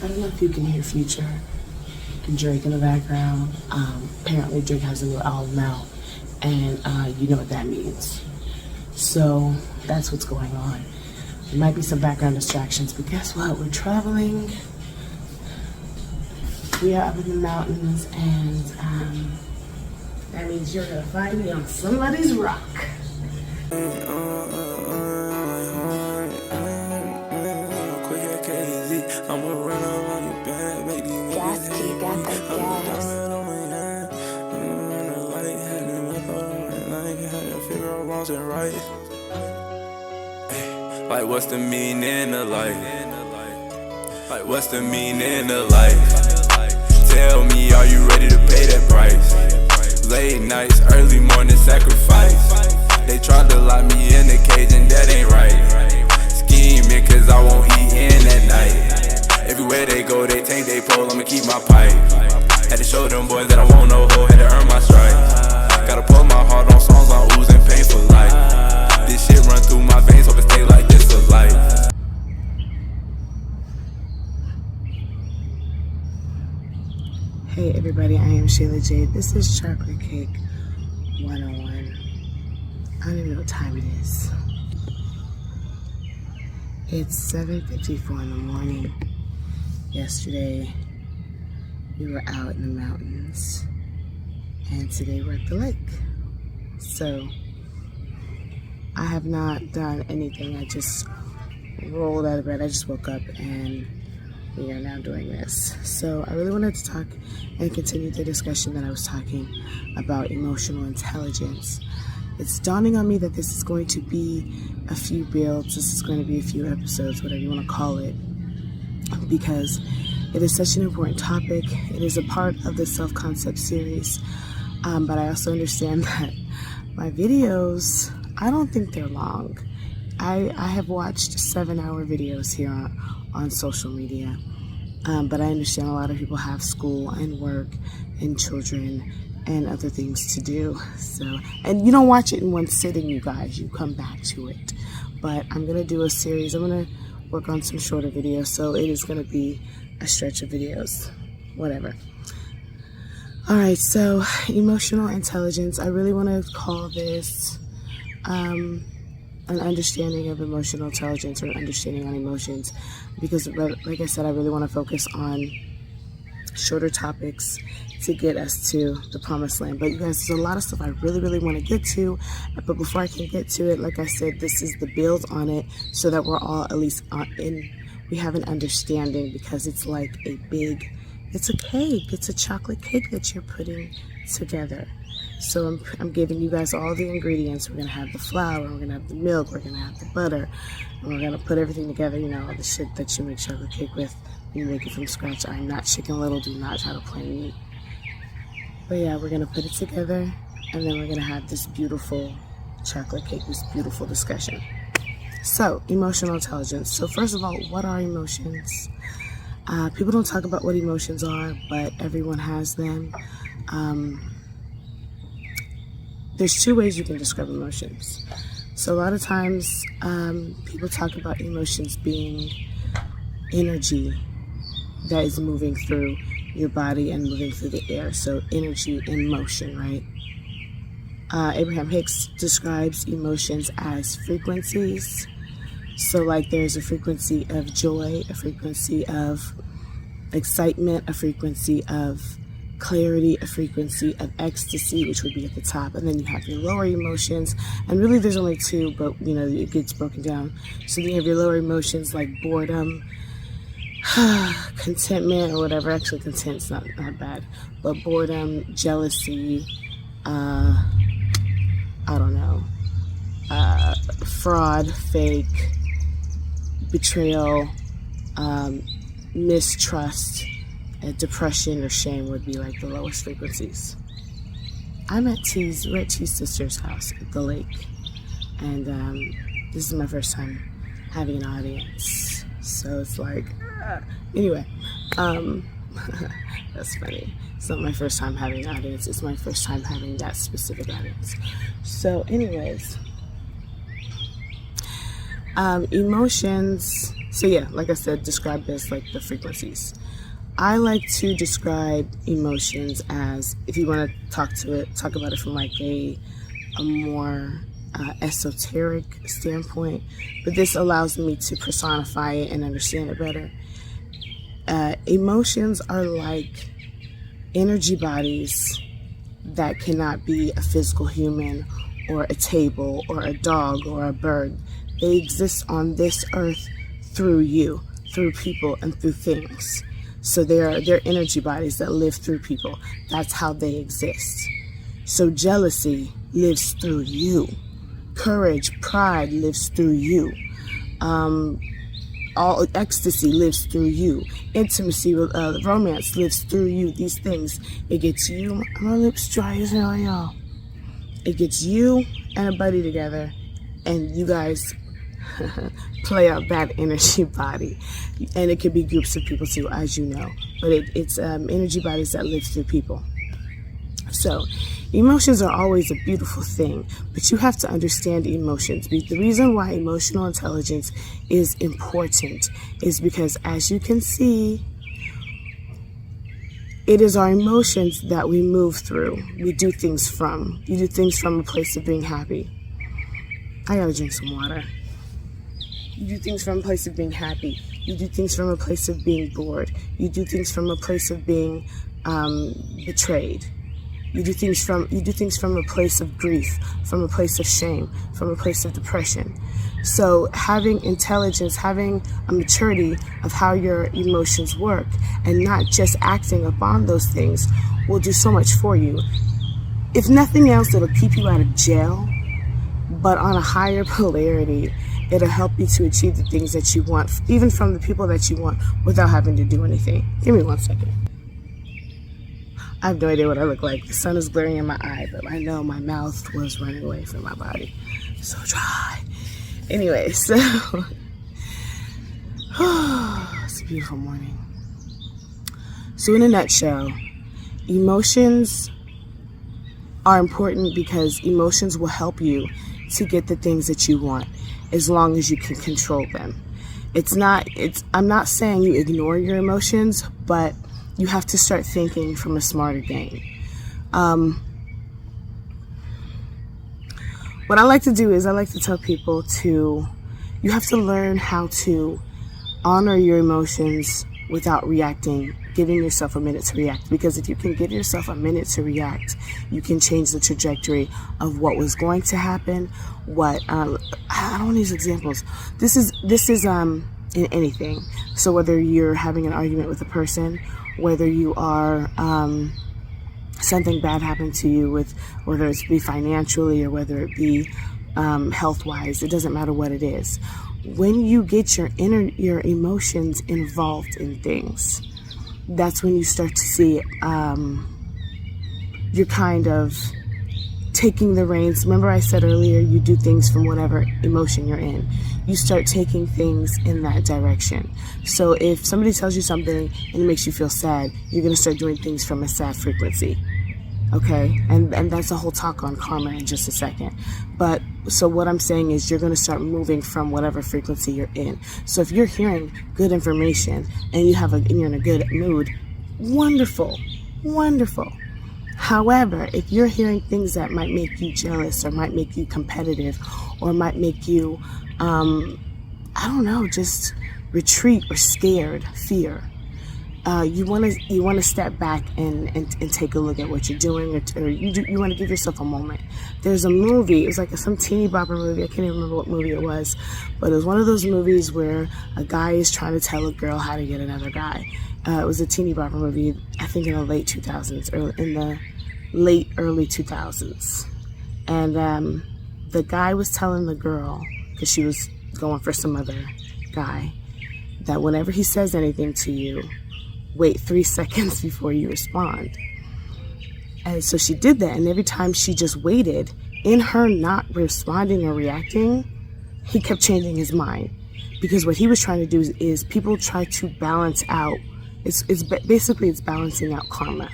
I don't know if you can hear Future and Drake in the background. Apparently Drake has a new album out, and you know what that means. So that's what's going on. There might be some background distractions, but guess what? We're traveling. We are up in the mountains, and that means you're gonna find me on somebody's rock. Like, what's the meaning of life? Like, what's the meaning of life? Tell me, are you ready to pay that price? Late nights, early morning sacrifice. They tried to lock me in the cage and that ain't right. Scheming cause I won't eat in at night. Everywhere they go, they take they pole, I'ma keep my pipe. Had to show them boys that I won't no hoe, had to earn my stripes. Gotta pull my heart on songs I'm oozing pain for life. This shit run through my veins, hope it stay like this for life. Hey everybody, I am Shayla Jade. This is Chocolate Cake 101. I don't even know what time it is. It's 7:54 in the morning. Yesterday, we were out in the mountains, and today we're at the lake. So, I have not done anything. I just rolled out of bed. I just woke up, and we are now doing this. So, I really wanted to talk and continue the discussion that I was talking about emotional intelligence. It's dawning on me that this is going to be a few builds, this is going to be a few episodes, whatever you want to call it, because it is such an important topic. It is a part of the self-concept series, but I also understand that my videos, I don't think they're long. I have watched 7-hour videos here on social media, but I understand a lot of people have school and work and children and other things to do. So, and you don't watch it in one sitting, you guys. You come back to it. But I'm going to do a series. I'm going to work on some shorter videos, so it is going to be a stretch of videos. Whatever. Alright, so emotional intelligence. I really want to call this an understanding of emotional intelligence, or understanding on emotions, because like I said, I really want to focus on shorter topics to get us to the promised land. But you guys, there's a lot of stuff I really want to get to, but before I can get to it, like I said, this is the build on it, so that we're all at least we have an understanding, because it's like it's a cake, it's a chocolate cake that you're putting together. So I'm giving you guys all the ingredients. We're gonna have the flour, we're gonna have the milk, we're gonna have the butter, and we're gonna put everything together, you know, all the shit that you make chocolate cake with. You make it from scratch. I'm not Chicken Little, do not try to play me. But yeah, we're gonna put it together, and then we're gonna have this beautiful chocolate cake, this beautiful discussion. So, emotional intelligence. So first of all, what are emotions? People don't talk about what emotions are, but everyone has them. There's two ways you can describe emotions. So a lot of times, people talk about emotions being energy that is moving through your body and moving through the air. So energy in motion, right? Abraham Hicks describes emotions as frequencies. So like there's a frequency of joy, a frequency of excitement, a frequency of clarity, a frequency of ecstasy, which would be at the top, and then you have your lower emotions, and really there's only two, but you know, it gets broken down. So you have your lower emotions like boredom, contentment, or whatever. Actually, content's not bad, but boredom, jealousy, I don't know, fraud, fake, betrayal, mistrust, depression or shame would be like the lowest frequencies. We're at T's sister's house at the lake, and this is my first time having an audience, so it's like, anyway, that's funny. It's not my first time having an audience, it's my first time having that specific audience. So anyways, emotions, So yeah, like I said, describe this like the frequencies. I like to describe emotions as, if you want to talk about it from like a more esoteric standpoint, but this allows me to personify it and understand it better. Emotions are like energy bodies that cannot be a physical human or a table or a dog or a bird. They exist on this earth through you, through people, and through things. So they're energy bodies that live through people. That's how they exist. So jealousy lives through you. Courage, pride lives through you. All ecstasy lives through you. Intimacy, romance lives through you. These things, it gets you. My lips dry as hell, y'all. It gets you and a buddy together, and you guys play out that energy body. And it could be groups of people too, as you know. But it's energy bodies that live through people. So emotions are always a beautiful thing, but you have to understand emotions. The reason why emotional intelligence is important is because, as you can see, it is our emotions that we move through. We do things from. You do things from a place of being happy. I gotta drink some water. You do things from a place of being happy. You do things from a place of being bored. You do things from a place of being betrayed. You do things from a place of grief, from a place of shame, from a place of depression. So having intelligence, having a maturity of how your emotions work, and not just acting upon those things, will do so much for you. If nothing else, it'll keep you out of jail, but on a higher polarity, it'll help you to achieve the things that you want, even from the people that you want, without having to do anything. Give me 1 second. I have no idea what I look like. The sun is glaring in my eye, but I know my mouth was running away from my body. So dry. Anyway, so it's a beautiful morning. So in a nutshell, emotions are important because emotions will help you to get the things that you want, as long as you can control them. I'm not saying you ignore your emotions, but you have to start thinking from a smarter game. What I like to do is I like to tell people you have to learn how to honor your emotions without reacting, giving yourself a minute to react. Because if you can give yourself a minute to react, you can change the trajectory of what was going to happen. I don't want to use examples. This is in anything. So whether you're having an argument with a person, whether you are something bad happened to you, with whether it be financially or whether it be health-wise, it doesn't matter what it is. When you get your emotions involved in things, that's when you start to see you're kind of taking the reins. Remember I said earlier, you do things from whatever emotion you're in. You start taking things in that direction. So if somebody tells you something and it makes you feel sad, you're going to start doing things from a sad frequency. Okay? And that's a whole talk on karma in just a second. But so what I'm saying is you're going to start moving from whatever frequency you're in. So if you're hearing good information and you're in a good mood, wonderful, wonderful. However, if you're hearing things that might make you jealous or might make you competitive or might make you, just retreat or scared, fear, you want to step back and take a look at what you're doing, or you want to give yourself a moment. There's a movie, it was like some teeny bopper movie, I can't even remember what movie it was, but it was one of those movies where a guy is trying to tell a girl how to get another guy. It was a teeny bopper movie, I think in the late 2000s, early 2000s. And the guy was telling the girl, because she was going for some other guy, that whenever he says anything to you, wait 3 seconds before you respond. And so she did that, and every time she just waited, in her not responding or reacting, he kept changing his mind. Because what he was trying to do is people try to balance out, it's balancing out karma.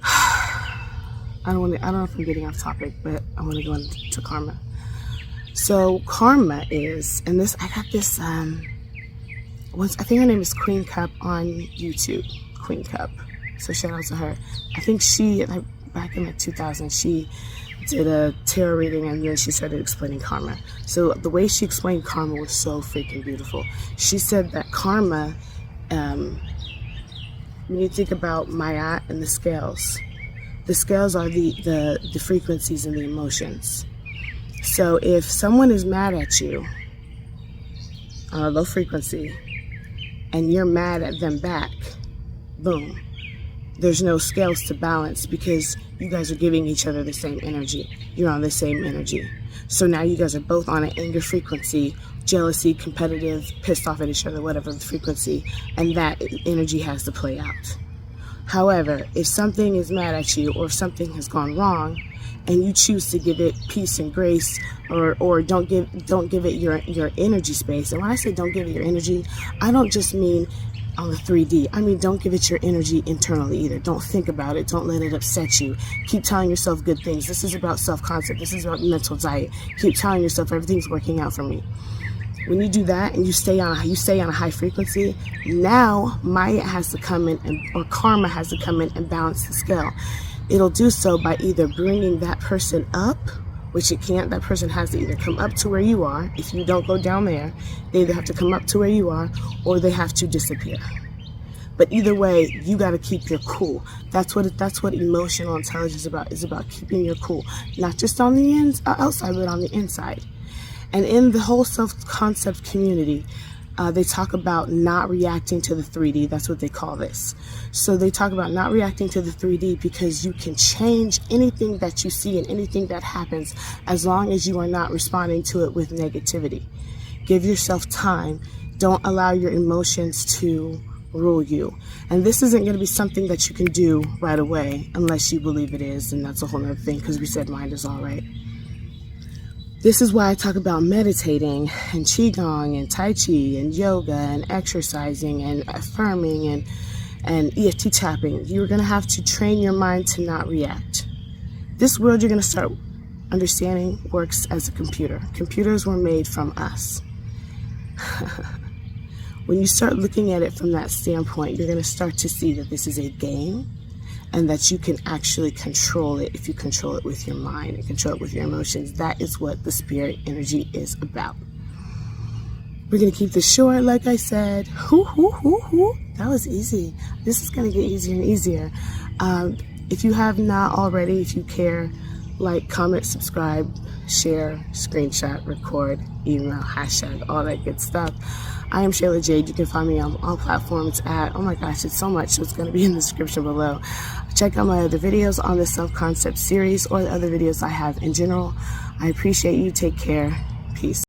I don't know if I'm getting off topic, but I want to go into karma. So karma is, and this, I got this, once, I think her name is Queen Cup on YouTube, Queen Cup. So shout out to her. I think she, like back in like 2000, she did a tarot reading and then she started explaining karma. So the way she explained karma was so freaking beautiful. She said that karma, when you think about Maya and the scales are the frequencies and the emotions. So if someone is mad at you on a low frequency and you're mad at them back, boom, there's no scales to balance because you guys are giving each other the same energy. You're on the same energy. So now you guys are both on an anger frequency, jealousy, competitive, pissed off at each other, whatever the frequency, and that energy has to play out. However, if something is mad at you or if something has gone wrong and you choose to give it peace and grace or don't give it your energy space. And when I say don't give it your energy, I don't just mean on the 3D. I mean, don't give it your energy internally either. Don't think about it. Don't let it upset you. Keep telling yourself good things. This is about self-concept. This is about mental diet. Keep telling yourself everything's working out for me. When you do that and you stay on a high frequency, now Maya has to come in or karma has to come in and balance the scale. It'll do so by either bringing that person up, which it can't. That person has to either come up to where you are. If you don't go down there, they either have to come up to where you are or they have to disappear. But either way, you got to keep your cool. That's what emotional intelligence is about keeping your cool, not just on the outside, but on the inside. And in the whole self-concept community, they talk about not reacting to the 3D. That's what they call this. So they talk about not reacting to the 3D because you can change anything that you see and anything that happens as long as you are not responding to it with negativity. Give yourself time. Don't allow your emotions to rule you. And this isn't going to be something that you can do right away unless you believe it is. And that's a whole other thing because we said mind is all right. This is why I talk about meditating and qigong and tai chi and yoga and exercising and affirming and EFT tapping. You're going to have to train your mind to not react. This world, you're going to start understanding, works as a computer. Computers were made from us. When you start looking at it from that standpoint, you're going to start to see that this is a game and that you can actually control it if you control it with your mind and control it with your emotions. That is what the spirit energy is about. We're going to keep this short, like I said. That was easy. This is going to get easier and easier. If you have not already, if you care, like, comment, subscribe, share, screenshot, record, email, hashtag, all that good stuff. I am Shayla Jade. You can find me on all platforms at, oh my gosh, it's so much, so it's going to be in the description below. Check out my other videos on the self-concept series or the other videos I have in general. I appreciate you. Take care. Peace.